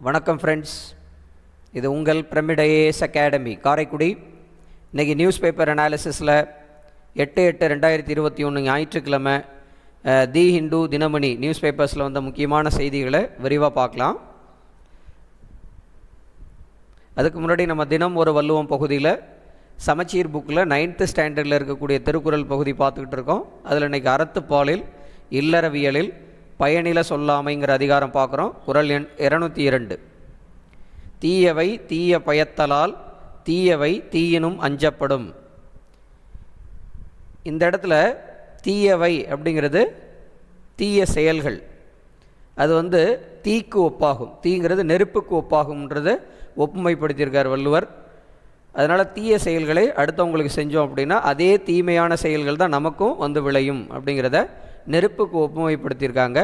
வணக்கம் ஃப்ரெண்ட்ஸ், இது உங்கள் பிரமிட் ஐஏஎஸ் அகாடமி காரைக்குடி. இன்றைக்கி நியூஸ் பேப்பர் அனாலிசிஸில் 8/8/2021 ஞாயிற்றுக்கிழமை தி ஹிந்து தினமணி நியூஸ் பேப்பர்ஸில் வந்த முக்கியமான செய்திகளை விரிவாக பார்க்கலாம். அதுக்கு முன்னாடி நம்ம தினம் ஒரு வள்ளுவம் பகுதியில் சமச்சீர் புக்கில் 9th ஸ்டாண்டர்டில் இருக்கக்கூடிய திருக்குறள் பகுதி பார்த்துக்கிட்டு இருக்கோம். அதில் இன்றைக்கி அறத்துப்பாலில் இல்லறவியலில் பயனில சொல்லாமைங்கிற அதிகாரம் பார்க்குறோம். குறள் எண் 202. தீயவை தீய பயத்தலால் தீயவை தீயினும் அஞ்சப்படும். இந்த இடத்துல தீயவை அப்படிங்கிறது தீய செயல்கள், அது தீக்கு ஒப்பாகும். தீங்கிறது நெருப்புக்கு ஒப்பாகும்ன்றது ஒப்புமைப்படுத்தியிருக்கார் வள்ளுவர். அதனால் தீய செயல்களை அடுத்தவங்களுக்கு செஞ்சோம் அப்படின்னா அதே தீமையான செயல்கள் தான் நமக்கும் விளையும் அப்படிங்கிறத நெருப்புக்கு ஒப்புமைப்படுத்தியிருக்காங்க.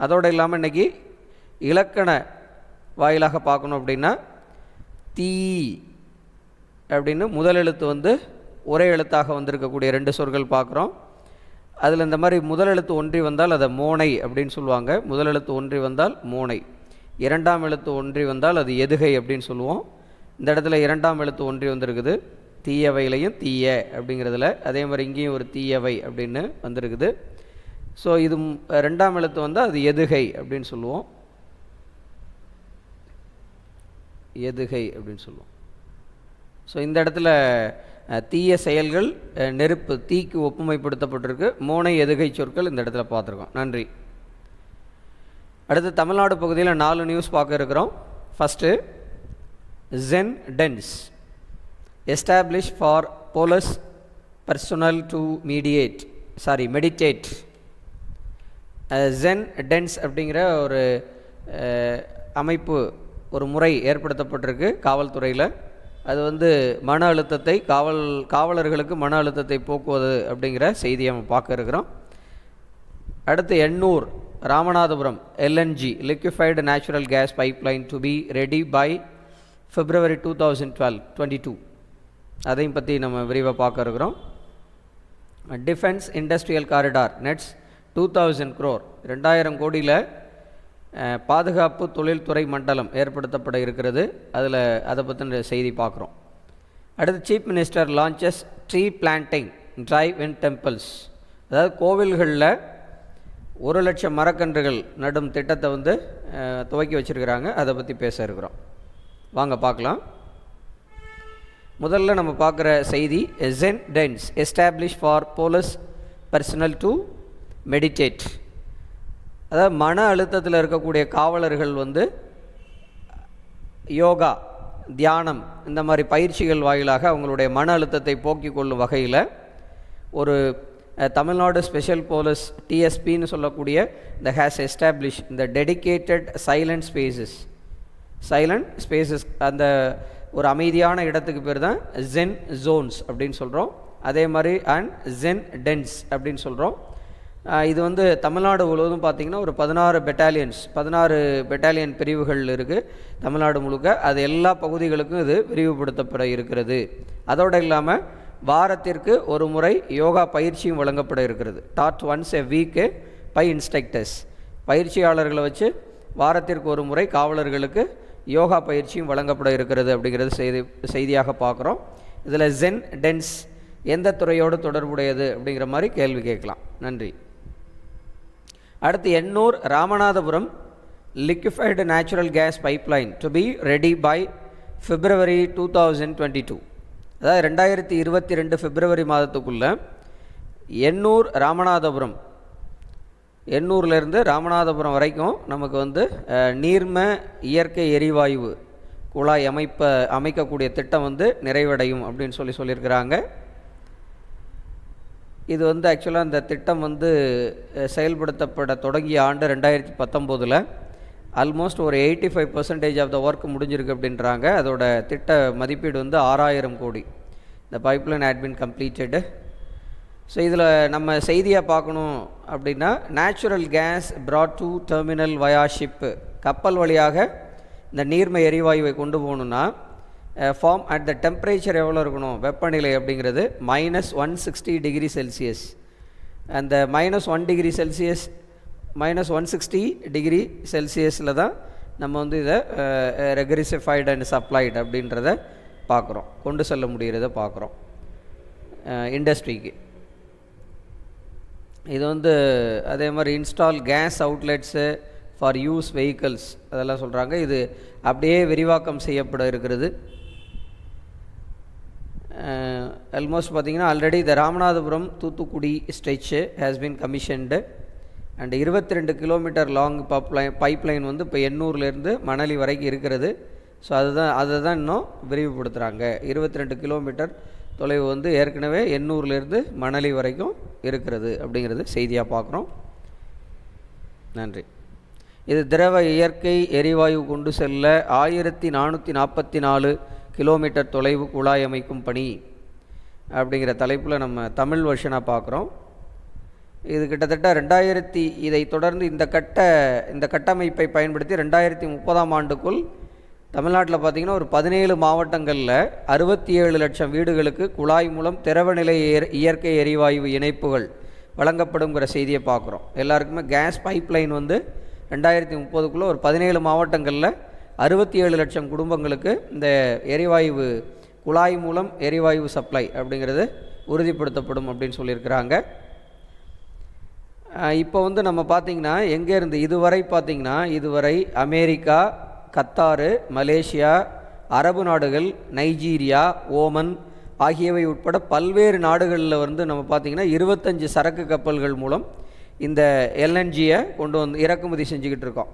அதோடு இல்லாமல் இன்றைக்கி இலக்கண வாயிலாக பார்க்கணும் அப்படின்னா தீ அப்படின்னு முதல் எழுத்து ஒரே எழுத்தாக வந்திருக்கக்கூடிய 2 சொற்கள் பார்க்குறோம். அதில் இந்த மாதிரி முதல் எழுத்து ஒன்றி வந்தால் அதை மோனை அப்படின்னு சொல்லுவாங்க. முதல் எழுத்து ஒன்றி வந்தால் மோனை, 2ஆம் எழுத்து ஒன்றி வந்தால் அது எதுகை அப்படின்னு சொல்லுவோம். இந்த இடத்துல 2ஆம் எழுத்து ஒன்றி வந்திருக்குது தீயவையிலையும் தீய அப்படிங்கிறதுல. அதே மாதிரி இங்கேயும் ஒரு தீயவை அப்படின்னு வந்திருக்குது. ஸோ இது 2ஆம் எழுத்து வந்தால் அது எதுகை அப்படின்னு சொல்லுவோம். எதுகை அப்படின்னு சொல்லுவோம். ஸோ இந்த இடத்துல தீய செயல்கள் நெருப்பு தீக்கு ஒப்புமைப்படுத்தப்பட்டிருக்கு. மோனை எதுகை சொற்கள் இந்த இடத்துல பார்த்துருக்கோம். நன்றி. அடுத்து தமிழ்நாடு பகுதியில் 4 நியூஸ் பார்க்க இருக்கிறோம். First, Zen Dens established for police personnel to meditate. Zen Dens அப்படிங்கிற ஒரு அமைப்பு, ஒரு முறை ஏற்படுத்தப்பட்டிருக்கு காவல்துறையில். அது மன அழுத்தத்தை காவலர்களுக்கு மன அழுத்தத்தை போக்குவது அப்படிங்கிற செய்தியை நம்ம பார்க்க இருக்கிறோம். அடுத்து Ennore Ramanathapuram LNG liquefied natural gas pipeline to be ready by February 2022. அதையும் பற்றி நம்ம விரிவாக பார்க்க இருக்கிறோம். Defence industrial corridor nets 2000 crore 2000 கோடியில் பாதுகாப்பு தொழில்துறை மண்டலம் ஏற்படுத்தப்பட இருக்கிறது. அதை பற்றின செய்தி பார்க்குறோம். அடுத்து chief minister launches tree planting drive இன் டெம்பிள்ஸ். அதாவது கோவில்களில் 1,00,000 மரக்கன்றுகள் நடும் திட்டத்தை துவக்கி வச்சுருக்கிறாங்க. அதை பற்றி பேச இருக்கிறோம். வாங்க பார்க்கலாம். முதல்ல நம்ம பார்க்குற செய்தி, Zen Dens established for police personnel to meditate. அதாவது மன அழுத்தத்தில் இருக்கக்கூடிய காவலர்கள் யோகா, தியானம், இந்த மாதிரி பயிற்சிகள் வாயிலாக அவங்களுடைய மன அழுத்தத்தை போக்கிக் கொள்ளும் வகையில் ஒரு தமிழ்நாடு ஸ்பெஷல் போலீஸ் TSPன்னு சொல்லக்கூடிய இந்த ஹேஸ் எஸ்டாப்ளிஷ் இந்த டெடிக்கேட்டட் சைலண்ட் ஸ்பேசஸ், அந்த ஒரு அமைதியான இடத்துக்கு பேர் தான் ஜென் ஜோன்ஸ் அப்படின்னு சொல்கிறோம். அதே மாதிரி Zen Dens அப்படின்னு சொல்கிறோம். இது தமிழ்நாடு முழுவதும் பார்த்திங்கன்னா ஒரு 16 பெட்டாலியன் பிரிவுகள் இருக்குது தமிழ்நாடு முழுக்க. அது எல்லா பகுதிகளுக்கும் இது விரிவுபடுத்தப்பட இருக்கிறது. அதோடு இல்லாமல் வாரத்திற்கு ஒரு முறை யோகா பயிற்சியும் வழங்கப்பட இருக்கிறது. That once a week by instructors. பயிற்சியாளர்களை வச்சு வாரத்திற்கு ஒரு முறை காவலர்களுக்கு யோகா பயிற்சியும் வழங்கப்பட இருக்கிறது அப்படிங்கிறது செய்தியாக பார்க்குறோம். இதில் Zen Dens எந்த துறையோடு தொடர்புடையது அப்படிங்கிற மாதிரி கேள்வி கேட்கலாம். நன்றி. அடுத்து Ennore Ramanathapuram liquefied natural gas pipeline to be ready by February 2022. அதாவது 2022 பிப்ரவரி மாதத்துக்குள்ளே எண்ணூர் ராமநாதபுரம், எண்ணூர்லேருந்து ராமநாதபுரம் வரைக்கும் நமக்கு நீர்ம இயற்கை எரிவாயு குழாய் அமைக்கக்கூடிய திட்டம் நிறைவடையும் அப்படின்னு சொல்லியிருக்கிறாங்க. இது ஆக்சுவலாக இந்த திட்டம் செயல்படுத்தப்பட தொடங்கிய ஆண்டு 2019. ஆல்மோஸ்ட் ஒரு 85% ஆஃப் த ஒர்க் முடிஞ்சிருக்கு அப்படின்றாங்க. அதோட திட்ட மதிப்பீடு 6000 கோடி. இந்த pipeline had been completed. So இதில் நம்ம செய்தியாக பார்க்கணும் அப்படின்னா, natural gas brought to terminal via ship, கப்பல் வழியாக இந்த நீர்மை எரிவாயுவை கொண்டு போகணுன்னா ஃபார்ம் அட் த டெம்பரேச்சர் எவ்வளோ இருக்கணும், வெப்பநிலை அப்படிங்கிறது -160 டிகிரி செல்சியஸ். அந்த -1 டிகிரி செல்சியஸ் -160 டிகிரி செல்சியஸில் தான் நம்ம வந்து இதை ரெக்ரிசிஃபைடு அண்ட் சப்ளைடு அப்படின்றத பார்க்குறோம், கொண்டு செல்ல முடிகிறத பார்க்குறோம் இண்டஸ்ட்ரிக்கு. இது வந்து அதே மாதிரி install gas outlets for use vehicles அதெல்லாம் சொல்கிறாங்க. இது அப்படியே விரிவாக்கம் செய்யப்பட இருக்கிறது. ஆல்மோஸ்ட் பார்த்திங்கன்னா ஆல்ரெடி இந்த Ramanathapuram Thoothukudi stretch has been commissioned and 22 kilometre long pipeline வந்து இப்போ எண்ணூர்லேருந்து மணலி வரைக்கும் இருக்கிறது. ஸோ அதை தான் இன்னும் விரிவுபடுத்துகிறாங்க. 22 கிலோமீட்டர் தொலைவு வந்து ஏற்கனவே எண்ணூர்லேருந்து மணலி வரைக்கும் இருக்கிறது அப்படிங்கிறது செய்தியாக பார்க்குறோம். நன்றி. இது திரவ இயற்கை எரிவாயு கொண்டு செல்ல 1444 கிலோமீட்டர் தொலைவு குழாய் அமைக்கும் பணி அப்படிங்கிற தலைப்பில் நம்ம தமிழ் வருஷனாக பார்க்குறோம். இது கிட்டத்தட்ட இதை தொடர்ந்து இந்த கட்டமைப்பை பயன்படுத்தி 2030ஆம் ஆண்டுக்குள் தமிழ்நாட்டில் பார்த்திங்கன்னா ஒரு 17 மாவட்டங்களில் 67 லட்சம் வீடுகளுக்கு குழாய் மூலம் திரவநிலை இயற்கை எரிவாயு இணைப்புகள் வழங்கப்படுங்கிற செய்தியை பார்க்குறோம். எல்லாருக்குமே கேஸ் பைப்லைன் வந்து 2030க்குள்ளே ஒரு 17 மாவட்டங்களில் 67 லட்சம் குடும்பங்களுக்கு இந்த எரிவாயு குழாய் மூலம் எரிவாயு சப்ளை அப்படிங்கிறது உறுதிப்படுத்தப்படும் அப்படின்னு சொல்லியிருக்கிறாங்க. இப்போ வந்து நம்ம பார்த்திங்கன்னா எங்கேருந்து இதுவரை அமெரிக்கா, கத்தாரு, மலேசியா, அரபு நாடுகள், நைஜீரியா, ஓமன் ஆகியவை உட்பட பல்வேறு நாடுகளில் வந்து நம்ம பார்த்திங்கன்னா 25 சரக்கு கப்பல்கள் மூலம் இந்த எல்என்ஜியை கொண்டு வந்து இறக்குமதி செஞ்சுக்கிட்டு இருக்கோம்.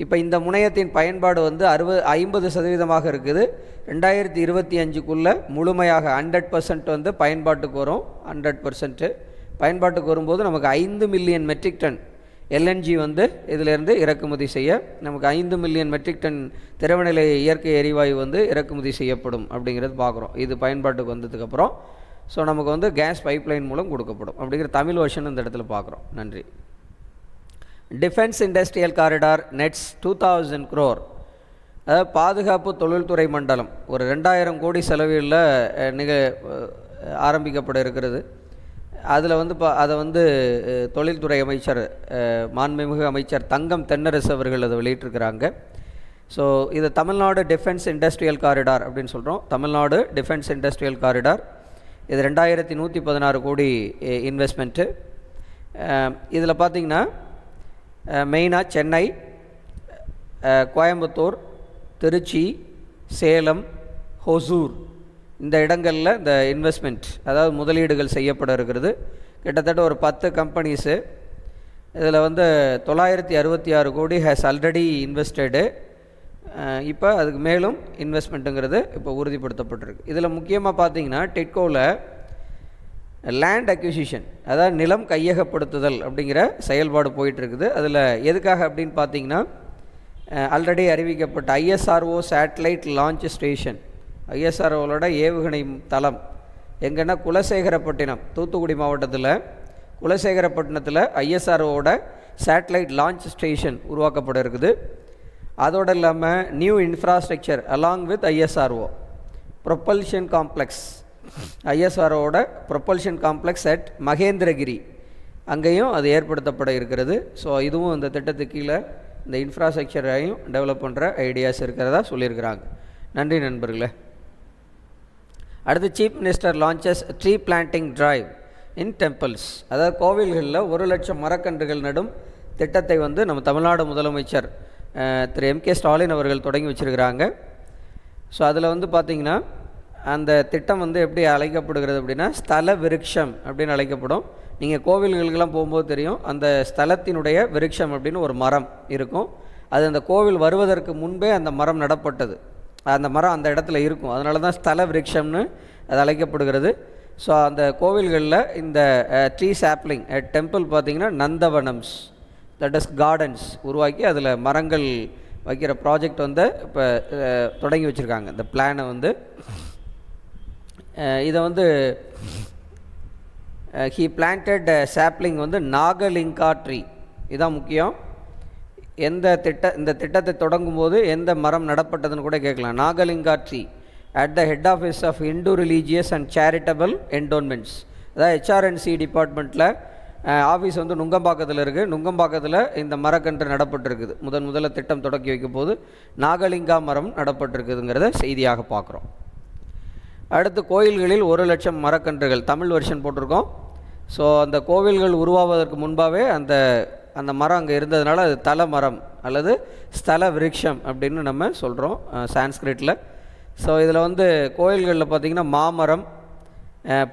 இப்போ இந்த முனையத்தின் பயன்பாடு வந்து 50% இருக்குது. 2025க்குள்ளே முழுமையாக 100% வந்து பயன்பாட்டுக்கு வரும். 100% பயன்பாட்டுக்கு வரும்போது நமக்கு 5 மில்லியன் மெட்ரிக் டன் எல்என்ஜி வந்து இதிலேருந்து இறக்குமதி செய்ய நமக்கு 5 மில்லியன் மெட்ரிக் டன் திரவநிலை இயற்கை எரிவாயு வந்து இறக்குமதி செய்யப்படும் அப்படிங்கிறது பார்க்குறோம். இது பயன்பாட்டுக்கு வந்ததுக்கப்புறம் ஸோ நமக்கு வந்து கேஸ் பைப்லைன் மூலம் கொடுக்கப்படும் அப்படிங்கிற தமிழ் வருஷன் இந்த இடத்துல பார்க்குறோம். நன்றி. Defence industrial corridor nets 2000 crore, அதாவது பாதுகாப்பு தொழில்துறை மண்டலம் ஒரு 2000 கோடி செலவில் ஆரம்பிக்கப்பட இருக்கிறது. அதில் வந்து அதை வந்து தொழில்துறை அமைச்சர் மாண்புமிகு அமைச்சர் தங்கம் தென்னரசு அவர்கள் அதை வெளியிட்டிருக்கிறாங்க. ஸோ இது தமிழ்நாடு டிஃபென்ஸ் இண்டஸ்ட்ரியல் காரிடார் அப்படின்னு சொல்கிறோம். தமிழ்நாடு டிஃபென்ஸ் இண்டஸ்ட்ரியல் காரிடார் இது 2116 கோடி இன்வெஸ்ட்மெண்ட்டு. இதில் பார்த்திங்கன்னா மெயினாக சென்னை, கோயம்புத்தூர், திருச்சி, சேலம், ஹொசூர் இந்த இடங்களில் இந்த இன்வெஸ்ட்மெண்ட் அதாவது முதலீடுகள் செய்யப்பட இருக்கிறது. கிட்டத்தட்ட ஒரு 10 கம்பெனிஸு. இதில் வந்து 966 கோடி ஹேஸ் ஆல்ரெடி இன்வெஸ்டடு. இப்போ அதுக்கு மேலும் இன்வெஸ்ட்மெண்ட்டுங்கிறது இப்போ உறுதிப்படுத்தப்பட்டிருக்கு. இதில் முக்கியமாக பார்த்திங்கன்னா டிட்கோவில் லேண்ட் அக்விசிஷன் அதாவது நிலம் கையகப்படுத்துதல் அப்படிங்கிற செயல்பாடு போயிட்டுருக்குது. அதில் எதுக்காக அப்படின்னு பார்த்திங்கன்னா ஆல்ரெடி அறிவிக்கப்பட்ட ஐஎஸ்ஆர்ஓ சேட்டலைட் லான்ச் ஸ்டேஷன், ஐஎஸ்ஆர்ஓவோட ஏவுகணை தளம் எங்கன்னா குலசேகரப்பட்டினம், தூத்துக்குடி மாவட்டத்தில் குலசேகரப்பட்டினத்தில் ஐஎஸ்ஆர்ஓவோட சேட்டலைட் லான்ச் ஸ்டேஷன் உருவாக்கப்பட இருக்குது. அதோடு இல்லாமல் new infrastructure along with ISRO propulsion complex, ஐஎஸ்ஆர்ஓவோட ப்ரொப்பல்ஷன் காம்ப்ளெக்ஸ் அட் மகேந்திரகிரி அங்கேயும் அது ஏற்படுத்தப்பட இருக்கிறது. ஸோ இதுவும் இந்த திட்டத்துக்கு கீழே இந்த இன்ஃப்ராஸ்ட்ரக்சரையும் டெவலப் பண்ணுற ஐடியாஸ் இருக்கிறதா சொல்லியிருக்கிறாங்க. நன்றி நண்பர்களே. அடுத்து chief minister launches tree planting drive இன் டெம்பிள்ஸ், அதாவது கோவில்களில் 1 லட்சம் மரக்கன்றுகள் நடும் திட்டத்தை வந்து நம்ம தமிழ்நாடு முதலமைச்சர் திரு M.K. ஸ்டாலின் அவர்கள் தொடங்கி வச்சுருக்கிறாங்க. ஸோ அதில் வந்து பார்த்திங்கன்னா அந்த திட்டம் வந்து எப்படி அழைக்கப்படுகிறது அப்படின்னா ஸ்தல விருட்சம் அப்படின்னு அழைக்கப்படும். நீங்கள் கோவில்களுக்கெல்லாம் போகும்போது தெரியும், அந்த ஸ்தலத்தினுடைய விருட்சம் அப்படின்னு ஒரு மரம் இருக்கும். அது அந்த கோவில் வருவதற்கு முன்பே அந்த மரம் நடப்பட்டது, அந்த மரம் அந்த இடத்துல இருக்கும். அதனால தான் ஸ்தல விருட்சம்னு அது அழைக்கப்படுகிறது. ஸோ அந்த கோவில்களில் இந்த ட்ரீ சாப்ளிங் டெம்பிள் பார்த்திங்கன்னா நந்தவனம்ஸ் தட் இஸ் கார்டன்ஸ் உருவாக்கி அதில் மரங்கள் வைக்கிற ப்ராஜெக்ட் வந்து இப்போ தொடங்கி வச்சுருக்காங்க. இந்த பிளானை வந்து இதை வந்து ஹீ பிளான்டட் சாப்ளிங் வந்து நாகலிங்கா ட்ரீ, இதுதான் முக்கியம். இந்த திட்டத்தை தொடங்கும் போது எந்த மரம் நடப்பட்டதுன்னு கூட கேட்கலாம். Nagalinga tree at the head office of Hindu religious and charitable endowments, அதாவது HRNC டிபார்ட்மெண்ட்டில் ஆஃபீஸ் வந்து நுங்கம்பாக்கத்தில் இருக்குது. நுங்கம்பாக்கத்தில் இந்த மரக்கன்று நடப்பட்டிருக்குது. முதல்ல திட்டம் தொடக்கி வைக்கும் போது நாகலிங்கா மரம் நடப்பட்டிருக்குதுங்கிறத செய்தியாக பார்க்குறோம். அடுத்து கோயில்களில் 1,00,000 மரக்கன்றுகள், தமிழ் வெர்ஷன் போட்டிருக்கோம். ஸோ அந்த கோவில்கள் உருவாவதற்கு முன்பாகவே அந்த மரம் அங்கே இருந்ததுனால அது தல மரம் அல்லது ஸ்தல விருட்சம் அப்படின்னு நம்ம சொல்கிறோம் சான்ஸ்கிரிட்டில். ஸோ இதில் வந்து கோயில்களில் பார்த்திங்கன்னா மாமரம்,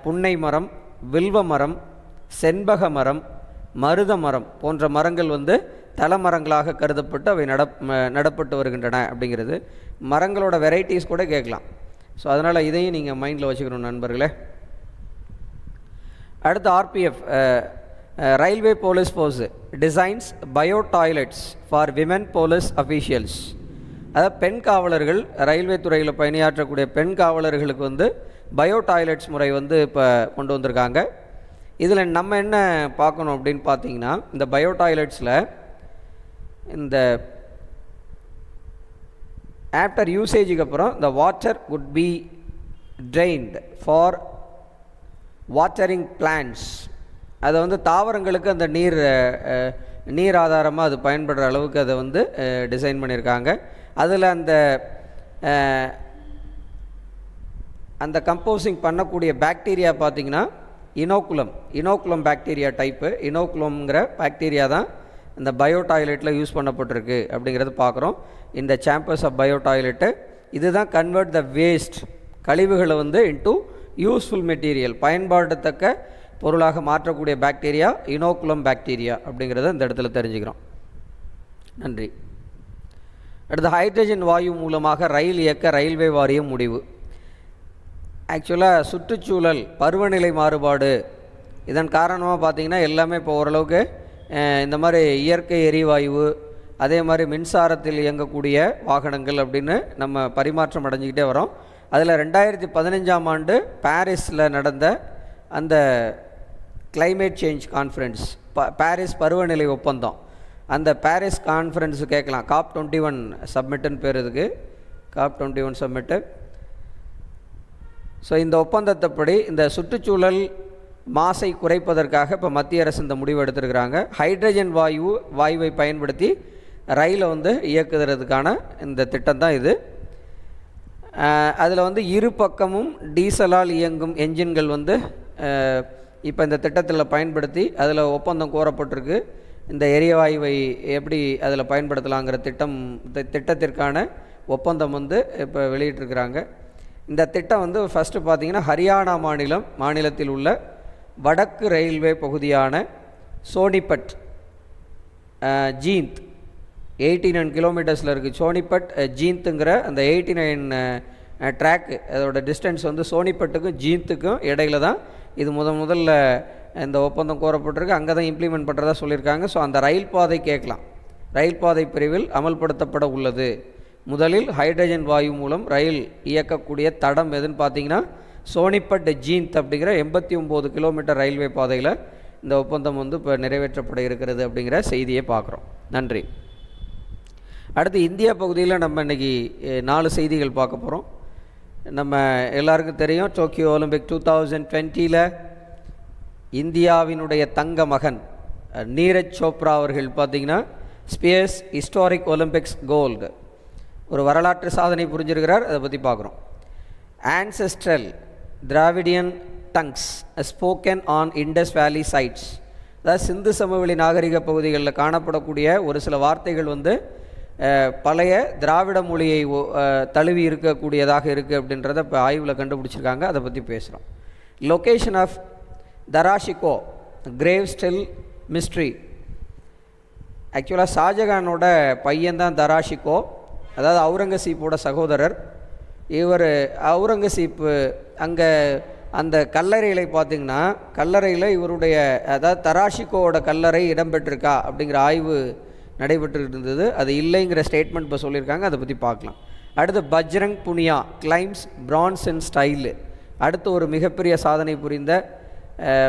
புன்னை மரம், வில்வ மரம், செண்பக மரம், மருத மரம் போன்ற மரங்கள் வந்து தலைமரங்களாக கருதப்பட்டு அவை நடப்பட்டு வருகின்றன அப்படிங்கிறது. மரங்களோட வெரைட்டிஸ் கூட கேட்கலாம். ஸோ அதனால் இதையும் நீங்கள் மைண்டில் வச்சுக்கணும் நண்பர்களே. அடுத்து RPF railway police force designs bio toilets for women police officials. அதாவது பெண் காவலர்கள், ரயில்வே துறையில் பணியாற்றக்கூடிய பெண் காவலர்களுக்கு வந்து பயோ டாய்லெட்ஸ் முறை வந்து இப்போ கொண்டு வந்திருக்காங்க. இதில் நம்ம என்ன பார்க்கணும் அப்படின்னு பார்த்தீங்கன்னா, இந்த பயோ டாய்லெட்ஸில் இந்த ஆஃப்டர் யூசேஜுக்கு அப்புறம் இந்த water could be trained for watering plants. அதை வந்து தாவரங்களுக்கு அந்த நீர் ஆதாரமாக அது பயன்படுற அளவுக்கு அதை வந்து டிசைன் பண்ணியிருக்காங்க. அதில் அந்த கம்போசிங் பண்ணக்கூடிய பாக்டீரியா பார்த்திங்கன்னா இனோகுலம் பாக்டீரியா டைப்பு. இனோகுலம்ங்கிற பாக்டீரியா தான் இந்த பயோ டாய்லெட்டில் யூஸ் பண்ணப்பட்டிருக்கு அப்படிங்கிறது பார்க்குறோம். இந்த சாம்பர்ஸ் ஆஃப் பயோ டாய்லெட்டு இதுதான் கன்வெர்ட் த வேஸ்ட், கழிவுகளை வந்து இன்டு யூஸ்ஃபுல் மெட்டீரியல், பயன்பாடுத்தக்க பொருளாக மாற்றக்கூடிய பாக்டீரியா இனோகுலம் பாக்டீரியா அப்படிங்கிறத இந்த இடத்துல தெரிஞ்சுக்கிறோம். நன்றி. அடுத்து ஹைட்ரஜன் வாயு மூலமாக ரயில் இயக்க ரயில்வே வாரியம் முடிவு. ஆக்சுவலாக சுற்றுச்சூழல், பருவநிலை மாறுபாடு இதன் காரணமாக பார்த்திங்கன்னா எல்லாமே இப்போ ஓரளவுக்கு இந்த மாதிரி இயற்கை எரிவாயு, அதே மாதிரி மின்சாரத்தில் இயங்கக்கூடிய வாகனங்கள் அப்படின்னு நம்ம பரிமாற்றம் அடைஞ்சிக்கிட்டே வரோம். அதில் 2015ஆம் ஆண்டு பாரிஸில் நடந்த அந்த கிளைமேட் சேஞ்ச் கான்ஃபரன்ஸ், பாரிஸ் பருவநிலை ஒப்பந்தம், அந்த பாரிஸ் கான்ஃபரன்ஸு கேட்கலாம். COP21 சப்மிட்டுன்னு பேர் இதுக்கு, COP21 சப்மிட்டு. ஸோ இந்த ஒப்பந்தத்தைப்படி இந்த சுற்றுச்சூழல் மாசை குறைப்பதற்காக இப்போ மத்திய அரசு இந்த முடிவு எடுத்திருக்கிறாங்க. ஹைட்ரஜன் வாயுவை பயன்படுத்தி ரயிலை வந்து இயக்குறதுக்கான இந்த திட்டம் தான் இது. அதில் வந்து இரு பக்கமும் டீசலால் இயங்கும் என்ஜின்கள் வந்து இப்போ இந்த திட்டத்தில் பயன்படுத்தி அதில் ஒப்பந்தம் கோரப்பட்டிருக்கு. இந்த எரிவாயுவை எப்படி அதில் பயன்படுத்தலாங்கிற திட்டத்திற்கான ஒப்பந்தம் வந்து இப்போ வெளியிட்டிருக்கிறாங்க. இந்த திட்டம் வந்து ஃபஸ்ட்டு பார்த்திங்கன்னா ஹரியானா மாநிலத்தில் உள்ள வடக்கு ரயில்வே பகுதியான சோனிபட் ஜீந்த் 89 கிலோமீட்டர்ஸில் இருக்குது. சோனிபட் ஜீந்துங்கிற அந்த 89 ட்ராக்கு, அதோட டிஸ்டன்ஸ் வந்து சோனிபட்டுக்கும் ஜீந்துக்கும் இடையில தான் இது முதல்ல இந்த ஒப்பந்தம் கோரப்பட்டிருக்கு. அங்கே தான் இம்ப்ளிமெண்ட் பண்ணுறதா சொல்லியிருக்காங்க. ஸோ அந்த ரயில் பாதை கேட்கலாம். ரயில் பாதை பிரிவில் அமல்படுத்தப்பட உள்ளது. முதலில் ஹைட்ரஜன் வாயு மூலம் ரயில் இயக்கக்கூடிய தடம் எதுன்னு பார்த்தீங்கன்னா சோனிபட் ஜீந்த் அப்படிங்கிற 89 கிலோமீட்டர் ரயில்வே பாதையில் இந்த ஒப்பந்தம் வந்து இப்போ நிறைவேற்றப்பட இருக்கிறது அப்படிங்கிற செய்தியை பார்க்குறோம். நன்றி. அடுத்து இந்தியா பகுதியில் நம்ம இன்றைக்கி 4 செய்திகள் பார்க்க போகிறோம். நம்ம எல்லாருக்கும் தெரியும், டோக்கியோ ஒலிம்பிக் 2020 இந்தியாவினுடைய தங்க மகன் நீரஜ் சோப்ரா அவர்கள் பார்த்திங்கன்னா ஸ்பியர்ஸ் ஹிஸ்டாரிக் ஒலிம்பிக்ஸ் கோல்டு ஒரு வரலாற்று சாதனை புரிஞ்சிருக்கிறார். அதை பற்றி பார்க்குறோம். Ancestral Dravidian tongues spoken on Indus valley sites, அதாவது சிந்து சமவெளி நாகரிக பகுதிகளில் காணப்படக்கூடிய ஒரு சில வார்த்தைகள் வந்து பழைய திராவிட மொழியை தழுவி இருக்கக்கூடியதாக இருக்குது அப்படின்றத இப்போ ஆய்வில் கண்டுபிடிச்சிருக்காங்க. அதை பற்றி பேசுகிறோம். Location of Dara Shikoh grave still mystery. ஆக்சுவலாக ஷாஜகானோட பையன்தான் தராஷிகோ, அதாவது அவுரங்கசீப்போட சகோதரர். இவர் அவுரங்கசீப்பு அங்கே அந்த கல்லறையில் பார்த்திங்கன்னா கல்லறையில் இவருடைய அதாவது தராஷிகோவோட கல்லறை இடம்பெற்றிருக்கா அப்படிங்கிற ஆய்வு நடைபெற்று இருந்தது. அது இல்லைங்கிற ஸ்டேட்மெண்ட் இப்போ சொல்லியிருக்காங்க. அதை பற்றி பார்க்கலாம். அடுத்து Bajrang Punia claims France and style. அடுத்து ஒரு மிகப்பெரிய சாதனை புரிந்த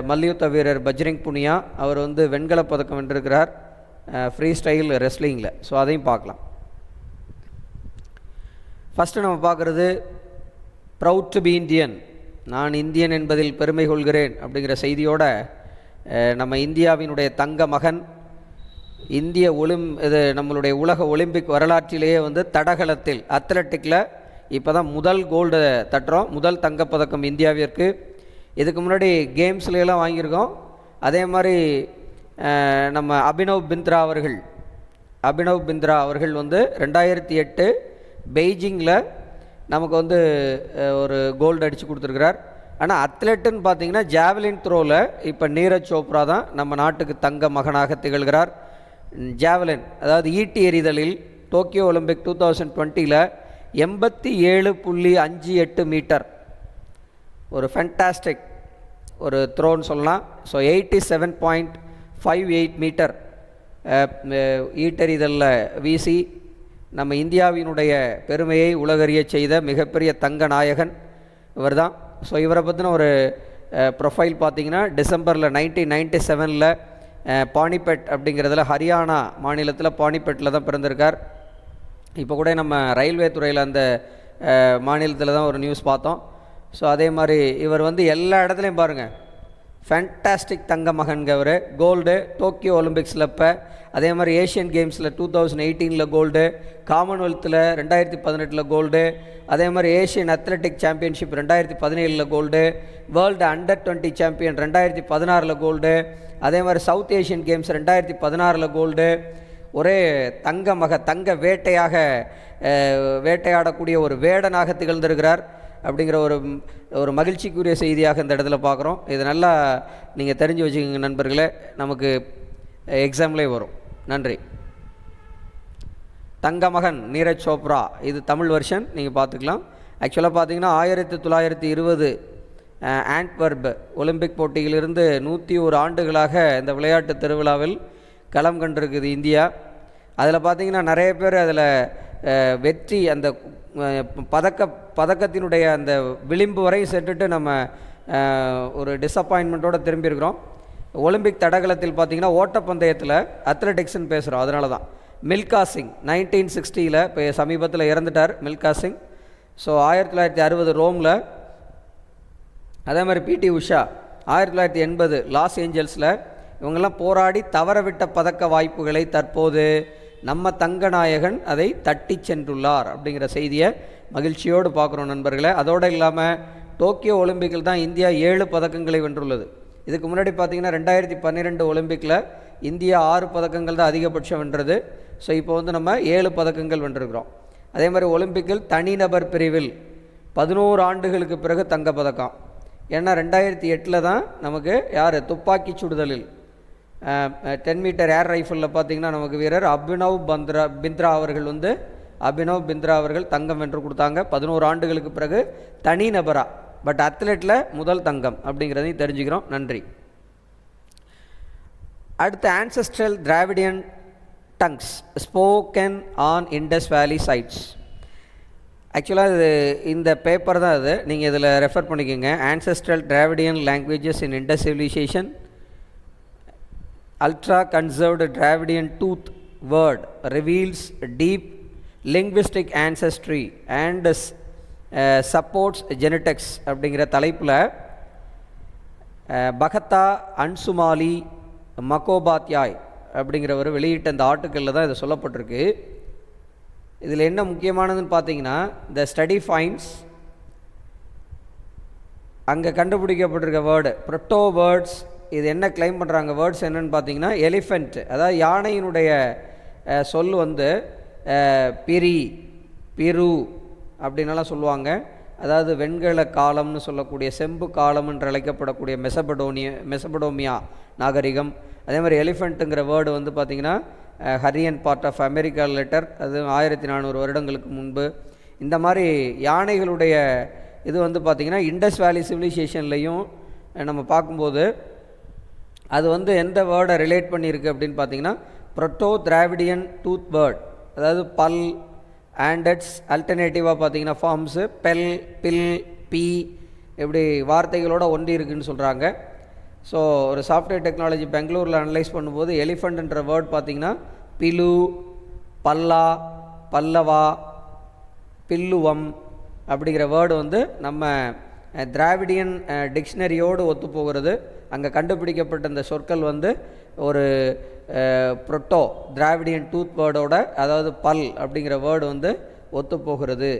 மல்யுத்த வீரர் பஜ்ரங் புனியா, அவர் வந்து வெண்கலப் பதக்கம் வென்றிருக்கிறார் ஃப்ரீ ஸ்டைல் ரெஸ்லிங்கில். ஸோ அதையும் பார்க்கலாம். ஃபஸ்ட்டு நம்ம பார்க்குறது ப்ரவுட் டு பி இந்தியன், நான் இந்தியன் என்பதில் பெருமை கொள்கிறேன் அப்படிங்கிற செய்தியோட நம்ம இந்தியாவினுடைய தங்க மகன். இந்திய இது நம்மளுடைய உலக ஒலிம்பிக் வரலாற்றிலேயே வந்து தடகளத்தில் அத்லட்டிக்கில் இப்போ தான் முதல் கோல்டு தட்டுறோம், முதல் தங்கப்பதக்கம் இந்தியாவிற்கு. இதுக்கு முன்னாடி கேம்ஸ்லாம் வாங்கியிருக்கோம். அதே மாதிரி நம்ம அபினவ் பிந்த்ரா அவர்கள் வந்து 2008 பெய்ஜிங்கில் நமக்கு வந்து ஒரு கோல்டு அடித்து கொடுத்துருக்கிறார். ஆனால் அத்லெட்டுன்னு பார்த்தீங்கன்னா ஜாவலின் த்ரோவில் இப்போ நீரஜ் சோப்ரா தான் நம்ம நாட்டுக்கு தங்க மகனாக திகழ்கிறார். ஜாவலின் அதாவது ஈட்டி எறிதலில் டோக்கியோ ஒலிம்பிக் 2020 87.58 மீட்டர் ஒரு ஃபேண்டாஸ்டிக் ஒரு த்ரோன்னு சொல்லலாம். ஸோ 87.58 மீட்டர் ஈட்டெறிதலில் வீசி நம்ம இந்தியாவினுடைய பெருமையை உலகறிய செய்த மிகப்பெரிய தங்க நாயகன் இவர் தான். ஸோ இவரை பற்றின ஒரு ப்ரொஃபைல் பார்த்திங்கன்னா டிசம்பரில் 1997 பானிபட் அப்படிங்கிறதுல ஹரியானா மாநிலத்தில் பானிபட்டில் தான் பிறந்திருக்கார். இப்போ கூட நம்ம ரயில்வே துறையில் அந்த மாநிலத்தில் தான் ஒரு நியூஸ் பார்த்தோம். ஸோ அதே மாதிரி இவர் வந்து எல்லா இடத்துலையும் பாருங்கள் ஃபேண்டாஸ்டிக் தங்க மகன்க. அவர் கோல்டு டோக்கியோ ஒலிம்பிக்ஸில் இப்போ, அதே மாதிரி ஏஷியன் கேம்ஸில் 2018 கோல்டு, காமன்வெல்த்தில் 2018 கோல்டு, அதே மாதிரி Asian athletic championship 2017 gold, world under 20 champion 2016 gold, அதே மாதிரி சவுத் ஏஷியன் கேம்ஸ் 2016 கோல்டு. ஒரே தங்க வேட்டையாடக்கூடிய ஒரு வேடனாக திகழ்ந்திருக்கிறார் அப்படிங்கிற ஒரு மகிழ்ச்சிக்குரிய செய்தியாக இந்த இடத்துல பார்க்குறோம். இது நல்லா நீங்கள் தெரிஞ்சு வச்சுக்கோங்க நண்பர்களே, நமக்கு எக்ஸாம்லேயே வரும். நன்றி. தங்க மகன் நீரஜ் சோப்ரா, இது தமிழ் வெர்ஷன் நீங்கள் பார்த்துக்கலாம். ஆக்சுவலாக பார்த்தீங்கன்னா 1920 ஆண்ட்வெர்ப் ஒலிம்பிக் போட்டியிலிருந்து 101 ஆண்டுகளாக இந்த விளையாட்டு திருவிழாவில் களம் கண்டிருக்குது இந்தியா. அதில் பார்த்திங்கன்னா நிறைய பேர் அதில் வெற்றி அந்த பதக்கத்தினுடைய அந்த விளிம்பு வரை சென்றுட்டு நம்ம ஒரு டிஸப்பாயின்மெண்ட்டோடு திரும்பியிருக்கிறோம். ஒலிம்பிக் தடகளத்தில் பார்த்திங்கன்னா ஓட்டப்பந்தயத்தில் அத்லெட்டிக்ஸ்ன்னு பேசுகிறோம். அதனால தான் மில்கா சிங் 1960 இப்போ சமீபத்தில் இறந்துட்டார் மில்கா சிங். ஸோ 1960 ரோமில், அதே மாதிரி பிடி உஷா 1980 லாஸ் ஏஞ்சல்ஸில், இவங்கெல்லாம் போராடி தவறவிட்ட பதக்க வாய்ப்புகளை தற்போது நம்ம தங்கநாயகன் அதை தட்டி சென்றுள்ளார் அப்படிங்கிற செய்தியை மகிழ்ச்சியோடு பார்க்குறோம் நண்பர்களே. அதோடு இல்லாமல் டோக்கியோ ஒலிம்பிக்கில் தான் இந்தியா 7 பதக்கங்களை வென்றுள்ளது. இதுக்கு முன்னாடி பார்த்திங்கன்னா 2012 ஒலிம்பிக்கில் இந்தியா 6 பதக்கங்கள் தான் அதிகபட்சம் வென்றது. ஸோ இப்போ வந்து நம்ம 7 பதக்கங்கள் வென்றிருக்கிறோம். அதே மாதிரி ஒலிம்பிக்கில் தனிநபர் பிரிவில் 11 ஆண்டுகளுக்கு பிறகு தங்கப்பதக்கம். ஏன்னா 2008 தான் நமக்கு யார் துப்பாக்கி சுடுதலில் 10 மீட்டர் ஏர் ரைஃபிளில் பார்த்திங்கன்னா நமக்கு வீரர் அபினவ் பிந்த்ரா அவர்கள் தங்கம் வென்று கொடுத்தாங்க. 11 ஆண்டுகளுக்கு பிறகு தனிநபராக, பட் அத்லெட்டில் முதல் தங்கம் அப்படிங்கிறதையும் தெரிஞ்சுக்கிறோம். நன்றி. அடுத்த ancestral Dravidian tongues spoken on Indus valley sites. ஆக்சுவலாக இது இந்த பேப்பர் தான் அது, நீங்கள் இதில் ரெஃபர் பண்ணிக்கோங்க. Ancestral Dravidian languages in Indus civilisation, ultra conserved Dravidian tooth word reveals deep linguistic ancestry and supports genetics அப்படிங்கிற தலைப்பில் பகத்தா அன்சுமாலி மகோபாத்யாய் அப்படிங்கிறவர் வெளியிட்ட இந்த ஆர்டிக்கலில் தான் இது சொல்லப்பட்டிருக்கு. இதில் என்ன முக்கியமானதுன்னு பார்த்தீங்கன்னா, த ஸ்டடி ஃபைண்ட்ஸ் அங்கே கண்டுபிடிக்கப்பட்டிருக்க வேர்டு ப்ரொட்டோ வேர்ட்ஸ். இது என்ன கிளைம் பண்ணுறாங்க வேர்ட்ஸ் என்னென்னு பார்த்தீங்கன்னா, எலிஃபெண்ட் அதாவது யானையினுடைய சொல் வந்து பிரு அப்படின்னலாம் சொல்லுவாங்க. அதாவது வெண்கல காலம்னு சொல்லக்கூடிய செம்பு காலம் என்று அழைக்கப்படக்கூடிய மெசபடோமியா நாகரிகம். அதே மாதிரி எலிஃபெண்ட்டுங்கிற வேர்டு வந்து பார்த்திங்கன்னா ஹரியன் பார்ட் ஆஃப் அமெரிக்கா லெட்டர், அது 1400 வருடங்களுக்கு முன்பு. இந்த மாதிரி யானைகளுடைய இது வந்து பார்த்திங்கன்னா இண்டஸ் வேலி சிவிலைசேஷன்லேயும் நம்ம பார்க்கும்போது அது வந்து எந்த வேர்டை ரிலேட் பண்ணியிருக்கு அப்படின்னு பார்த்தீங்கன்னா, ப்ரொட்டோ திராவிடியன் டூத் வேர்ட், அதாவது பல் ஆண்டட்ஸ் அல்டர்னேட்டிவாக பார்த்தீங்கன்னா ஃபார்ம்ஸு பெல் பில் பி இப்படி வார்த்தைகளோடு ஒன்றி இருக்குதுன்னு சொல்கிறாங்க. ஸோ ஒரு சாஃப்ட்வேர் டெக்னாலஜி பெங்களூரில் அனலைஸ் பண்ணும்போது எலிஃபண்ட்ன்ற வேர்ட் பார்த்திங்கன்னா பிலு, பல்லா, பல்லவா, பில்லுவம் அப்படிங்கிற வேர்டு வந்து நம்ம திராவிடியன் டிக்ஷனரியோடு ஒத்து போகிறது. அங்கே கண்டுபிடிக்கப்பட்ட இந்த சொற்கள் வந்து ஒரு புரோட்டோ திராவிடியன் டூத் வேர்டோட, அதாவது பல் அப்படிங்கிற வேர்டு வந்து ஒத்து போகிறது.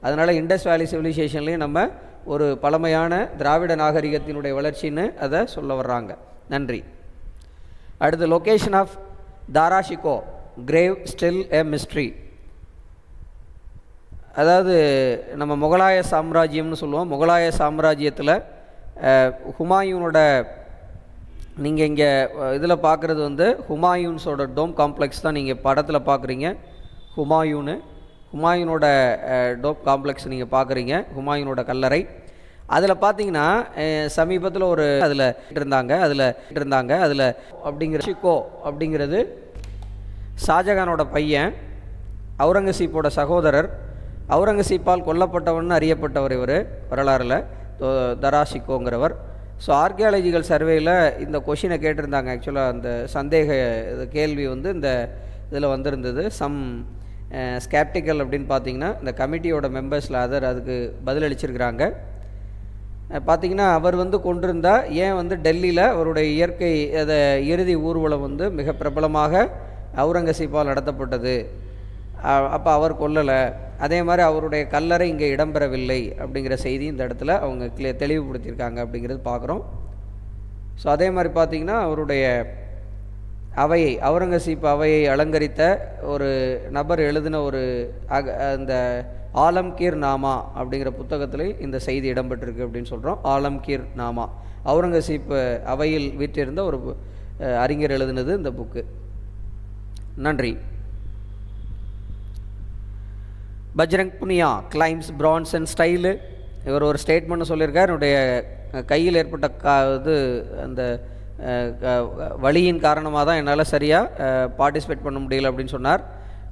அதனால் இண்டஸ் வேலி சிவிலைசேஷன்லேயும் நம்ம ஒரு பழமையான திராவிட நாகரிகத்தினுடைய வளர்ச்சின்னு அதை சொல்ல வர்றாங்க. நன்றி. அடுத்து location of Dara Shikoh grave still a mystery. அதாவது நம்ம முகலாய சாம்ராஜ்யம்னு சொல்லுவோம். முகலாய சாம்ராஜ்யத்தில் ஹுமாயூனோட நீங்கள் இங்கே இதில் பார்க்குறது வந்து ஹுமாயூன்ஸோட டோம் காம்ப்ளெக்ஸ் தான் நீங்கள் படத்தில் பார்க்குறீங்க. ஹுமாயூனோட டோம் காம்ப்ளெக்ஸ் நீங்கள் பார்க்குறீங்க, ஹுமாயூனோட கல்லறை. அதில் பார்த்தீங்கன்னா சமீபத்தில் ஒரு அதில் இருந்தாங்க அப்படிங்கிற ஷிகோ அப்படிங்கிறது ஷாஜகானோட பையன், அவுரங்கசீப்போட சகோதரர், அவுரங்கசீப்பால் கொல்லப்பட்டவன் அறியப்பட்டவர் இவர் வரலாறில், தராஷிகோங்கிறவர். ஸோ ஆர்கியாலஜிக்கல் சர்வேயில் இந்த கொஷினை கேட்டிருந்தாங்க. ஆக்சுவலாக அந்த சந்தேக கேள்வி வந்து இந்த இதில் வந்திருந்தது. ஸ்கேப்டிக்கல் அப்படின்னு பார்த்தீங்கன்னா இந்த கமிட்டியோட மெம்பர்ஸில் அதுக்கு பதிலளிச்சிருக்கிறாங்க. பார்த்திங்கன்னா அவர் வந்து கொண்டிருந்தா ஏன் வந்து டெல்லியில் அவருடைய இயற்கை இறுதி ஊர்வலம் வந்து மிக பிரபலமாக அவுரங்கசீப்பால் நடத்தப்பட்டது. அப்போ அவர் கொல்லலை, அதே மாதிரி அவருடைய கல்லறை இங்கே இடம்பெறவில்லை அப்படிங்கிற செய்தி இந்த இடத்துல அவங்க தெளிவுபடுத்தியிருக்காங்க அப்படிங்கிறது பார்க்குறோம். ஸோ அதே மாதிரி பார்த்திங்கன்னா அவருடைய அவையை, அவுரங்கசீப் அவையை அலங்கரித்த ஒரு நபர் எழுதின ஒரு அந்த ஆலம்கீர் நாமா அப்படிங்கிற புத்தகத்துலேயும் இந்த செய்தி இடம்பெற்றிருக்கு அப்படின்னு சொல்கிறோம். ஆலம்கீர் நாமா அவுரங்கசீப் அவையில் வீற்றிருந்த ஒரு அறிஞர் எழுதினது இந்த புக்கு. நன்றி. Bajrang Punia claims France and style. இவர் ஒரு ஸ்டேட்மெண்ட் சொல்லியிருக்கார். என்னுடைய கையில் ஏற்பட்ட அந்த வலியின் காரணமாக தான் என்னால் சரியாக பார்ட்டிசிபேட் பண்ண முடியல அப்படின்னு சொன்னார்.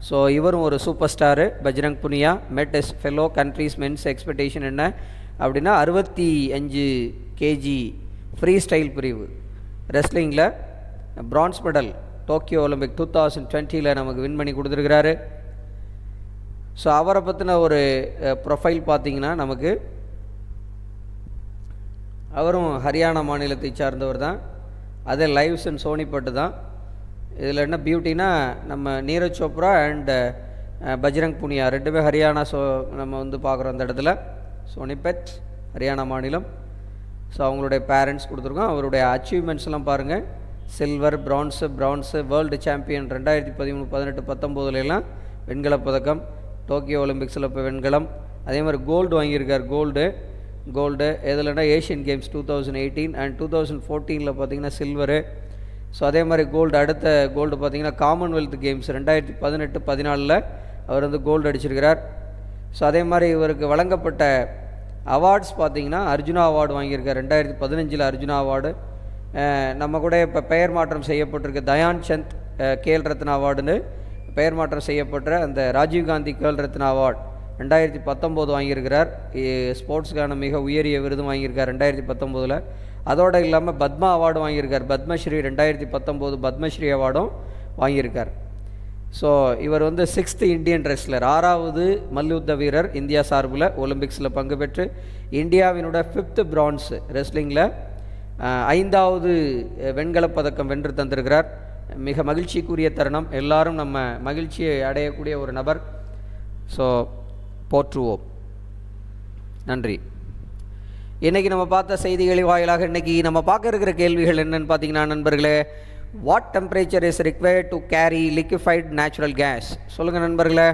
ஸோ இவரும் ஒரு super star Bajrang Punia. Meets fellow countrymen's expectation என்ன அப்படின்னா 65 கேஜி ஃப்ரீ ஸ்டைல் பிரிவு ரெஸ்லிங்கில் பிரான்ஸ் மெடல் டோக்கியோ ஒலிம்பிக் 2020 நமக்கு வின் பண்ணி கொடுத்துருக்கிறாரு. ஸோ அவரை பற்றின ஒரு ப்ரொஃபைல் பார்த்திங்கன்னா நமக்கு அவரும் ஹரியானா மாநிலத்தை சார்ந்தவர் தான். அதே லைவ்ஸ் அண்ட் சோனிபட் தான். இதில் என்ன பியூட்டினா நம்ம நீரஜ் சோப்ரா அண்ட் பஜ்ரங் புனியா ரெண்டுமே ஹரியானா. நம்ம வந்து பார்க்குறோம் அந்த இடத்துல சோனிபட் ஹரியானா மாநிலம். ஸோ அவங்களுடைய பேரண்ட்ஸ் கொடுத்துருக்கோம். அவருடைய அச்சீவ்மெண்ட்ஸ்லாம் பாருங்கள். சில்வர், பிரான்ஸு, வேர்ல்டு சாம்பியன் 2013, 18, 19 வெண்கலப் பதக்கம். டோக்கியோ ஒலிம்பிக்ஸில் இப்போ வெண்கலம். அதே மாதிரி கோல்டு வாங்கியிருக்கார். கோல்டு எதுலன்னா ஏஷியன் கேம்ஸ் 2018 அண்ட் 2014 பார்த்திங்கன்னா சில்வரு. ஸோ அதே மாதிரி அடுத்த கோல்டு பார்த்திங்கன்னா காமன்வெல்த் கேம்ஸ் 2018, 14 அவர் வந்து கோல்டு அடிச்சிருக்கிறார். ஸோ அதே மாதிரி இவருக்கு வழங்கப்பட்ட அவார்ட்ஸ் பார்த்திங்கன்னா அர்ஜுனா அவார்டு வாங்கியிருக்கார். 2015 அர்ஜுனா அவார்டு. நம்ம கூட இப்போ பெயர் மாற்றம் செய்யப்பட்டிருக்க தயான் சந்த் கேல் ரத்னா அவார்டுன்னு பெயர் மாற்றம் செய்யப்பட்ட அந்த ராஜீவ்காந்தி கேல் ரத்னா அவார்டு 2019 வாங்கியிருக்கிறார். ஸ்போர்ட்ஸுக்கான மிக உயரிய விருதும் வாங்கியிருக்கார் 2019. அதோடு இல்லாமல் பத்மா அவார்டு வாங்கியிருக்கார். பத்மஸ்ரீ 2019 பத்மஸ்ரீ அவார்டும் வாங்கியிருக்கார். ஸோ இவர் வந்து 6th இந்தியன் ரெஸ்லர், 6வது மல்யுத்த வீரர் இந்தியா சார்பில் ஒலிம்பிக்ஸில் பங்கு பெற்று இந்தியாவினோட 5th பிரான்ஸ் ரெஸ்லிங்கில் 5வது வெண்கலப் பதக்கம் வென்று தந்திருக்கிறார். மிக மகிழ்ச்சிக்குரிய தருணம். எல்லாரும் நம்ம மகிழ்ச்சியை அடையக்கூடிய ஒரு நபர். ஸோ போற்றுவோம். நன்றி. இன்றைக்கி நம்ம பார்த்த செய்திகளின் வாயிலாக இன்றைக்கி நம்ம பார்க்க இருக்கிற கேள்விகள் என்னென்னு பார்த்தீங்கன்னா நண்பர்களே, what temperature is required to carry liquefied natural gas? சொல்லுங்கள் நண்பர்களே,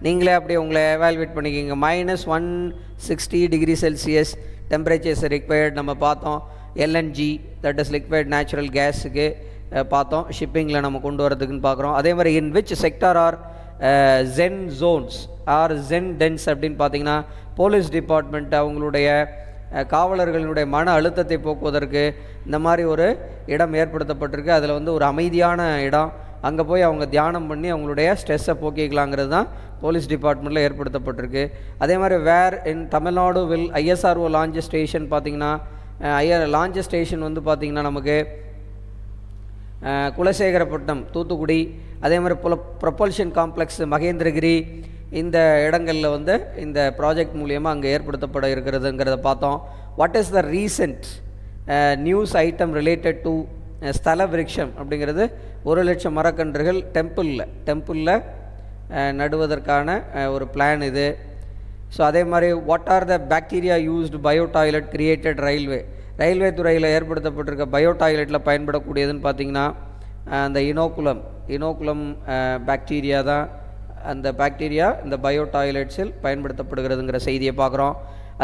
நீங்களே அப்படியே உங்களை எவால்வேட் பண்ணிக்கிங்க. -160 degree Celsius temperature is required நம்ம பார்த்தோம். LNG that is liquid natural கேஸுக்கு பார்த்தோம். ஷிப்பிங்கில் நம்ம கொண்டு வரதுக்குன்னு பார்க்குறோம். அதே மாதிரி in which sector are gen Jones are gen tens அப்படின்னு பார்த்தீங்கன்னா போலீஸ் டிபார்ட்மெண்ட் அவங்களுடைய காவலர்களினுடைய மன அழுத்தத்தை போக்குவதற்கு இந்த மாதிரி ஒரு இடம் ஏற்படுத்தப்பட்டிருக்கு. அதில் வந்து ஒரு அமைதியான இடம், அங்கே போய் அவங்க தியானம் பண்ணி அவங்களுடைய ஸ்ட்ரெஸ்ஸை போக்கிக்கலாங்கிறது தான் போலீஸ் டிபார்ட்மெண்ட்டில் ஏற்படுத்தப்பட்டிருக்கு. அதே மாதிரி where in Tamil Nadu will ISRO launch station பார்த்திங்கன்னா லான்ச் ஸ்டேஷன் வந்து பார்த்திங்கன்னா நமக்கு குலசேகரப்பட்டினம் தூத்துக்குடி, அதே மாதிரி ப்ரொபல்ஷன் காம்ப்ளெக்ஸ் மகேந்திரகிரி, இந்த இடங்களில் வந்து இந்த ப்ராஜெக்ட் மூலியமாக அங்கே ஏற்படுத்தப்பட இருக்கிறதுங்கிறத பார்த்தோம். What is the recent news item related to ஸ்தல விருட்சம் அப்படிங்கிறது 1,00,000 மரக்கன்றுகள் டெம்பிளில் நடுவதற்கான ஒரு பிளான் இது. ஸோ அதே மாதிரி what are the bacteria used bio toilet created railway துறையில் ஏற்படுத்தப்பட்டிருக்க பயோ டாய்லெட்டில் பயன்படக்கூடியதுன்னு பார்த்திங்கன்னா அந்த இனோகுலம் பாக்டீரியா தான். அந்த பாக்டீரியா இந்த பயோ டாய்லெட்ஸில் பயன்படுத்தப்படுகிறதுங்கிற செய்தியை பார்க்குறோம்.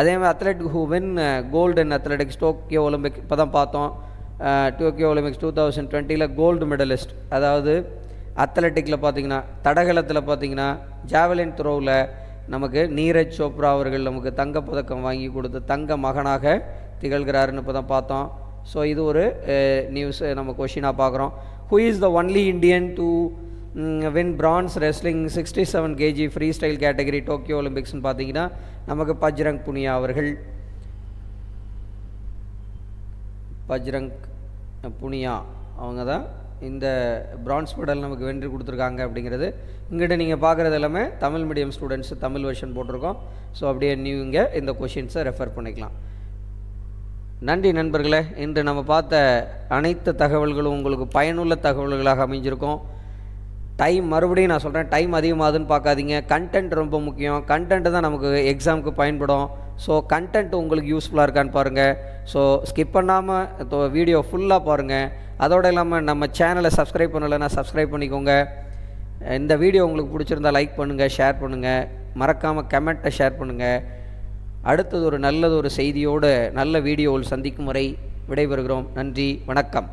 அதே மாதிரி athlete who win gold in athletics Tokyo Olympic இப்போ தான் பார்த்தோம். டோக்கியோ ஒலிம்பிக்ஸ் 2020 கோல்டு மெடலிஸ்ட், அதாவது அத்லெட்டிக்கில் பார்த்திங்கன்னா தடகளத்தில் பார்த்திங்கன்னா ஜாவலின் த்ரோவில் நமக்கு நீரஜ் சோப்ரா அவர்கள் நமக்கு தங்கப்பதக்கம் வாங்கி கொடுத்து தங்க மகனாக திகழ்கிறாருன்னு இப்போ தான் பார்த்தோம். ஸோ இது ஒரு நியூஸ் நம்ம கொஷினாக பார்க்குறோம். Who is the only Indian to win bronze wrestling 67 kg freestyle category Tokyo ஒலிம்பிக்ஸ்னு பார்த்தீங்கன்னா நமக்கு பஜ்ரங் புனியா அவர்கள். பஜ்ரங் புனியா அவங்க தான் இந்த பிரான்ஸ் மெடல் நமக்கு வென்று கொடுத்துருக்காங்க அப்படிங்கிறது. இங்கிட்ட நீங்கள் பார்க்குறது எல்லாமே Tamil medium students Tamil version போட்டிருக்கோம். ஸோ அப்படியே நீங்கள் இந்த கொஷின்ஸை ரெஃபர் பண்ணிக்கலாம். நன்றி நண்பர்களே. இன்று நம்ம பார்த்த அனைத்து தகவல்களும் உங்களுக்கு பயனுள்ள தகவல்களாக அமைஞ்சிருக்கும். மறுபடியும் நான் சொல்கிறேன், டைம் அதிகமாகுதுன்னு பார்க்காதீங்க. கண்டென்ட் ரொம்ப முக்கியம். கண்டென்ட்டு தான் நமக்கு எக்ஸாமுக்கு பயன்படும். ஸோ கண்டென்ட் உங்களுக்கு யூஸ்ஃபுல்லாக இருக்கான்னு பாருங்கள். ஸோ ஸ்கிப் பண்ணாமல் வீடியோ ஃபுல்லாக பாருங்கள். அதோடு இல்லாமல் நம்ம சேனலை சப்ஸ்கிரைப் பண்ணலைன்னா சப்ஸ்கிரைப் பண்ணிக்கோங்க. இந்த வீடியோ உங்களுக்கு பிடிச்சிருந்தால் லைக் பண்ணுங்கள், ஷேர் பண்ணுங்கள், மறக்காமல் கமெண்ட்டை ஷேர் பண்ணுங்கள். அடுத்தது ஒரு நல்லது ஒரு செய்தியோடு நல்ல வீடியோவில் சந்திக்கும் வரை விடைபெறுகிறோம். நன்றி, வணக்கம்.